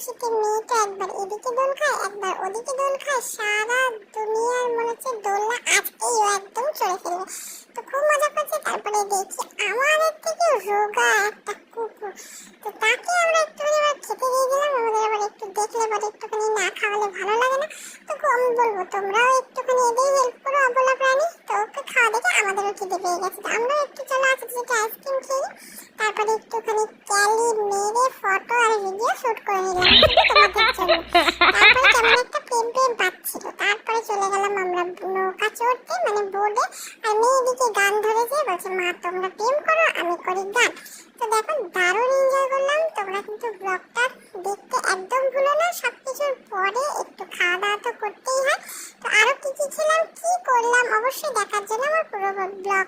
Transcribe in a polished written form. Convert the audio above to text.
খুশিতে মেয়েটা একবার এদিকে দোল খায় একবার ওদিকে দোল খায়, সারা দুনিয়ার মনে হচ্ছে দোলনা আজকেই ও একদম চড়ে ফেলবে। তো খুব মজা করছে। তারপরে দেখি আমাদের থেকে রোগা একটা কুকুর, তো তাকে আমরা একটুখানি আবার খেতে দিয়ে দিলাম। আমাদের আবার একটু দেখলে পরে একটুখানি না খাওয়ালে ভালো লাগে না। তো আমি বলবো তোমরাও একটুখানি এদের হেল্প করো অবলা প্রাণী। তো ওকে খাওয়া দেখে আমাদেরও খিদে পেয়ে গেছে। তো আমরা একটু চলো আজকে যেটা আইসক্রিম খেয়ে তারপরে একটুখানি ক্যালি মেরে ফটো আর ভিডিও শুট করে নিলাম তোমাদের জন্য। তারপরে কেমন একটা প্রেম প্রেম পাচ্ছিল। তারপরে চলে গেলাম আমরা নৌকা চড়তে, মানে বোর্ডে। আর মেয়ে এদিকে গান ধরেছে, বলছে মা তোমরা প্রেম করো আমি করি গান। তো দেখো দারুণ এনজয় করলাম। তোমরা কিন্তু ব্লগটা দেখতে একদম ভুলো না। সবকিছুর পরে একটু খাওয়া দাওয়া তো করতেই হয়। তো আরো কি কি খেলাম কি করলাম অবশ্যই দেখার জন্য আমার পুরো ব্লগ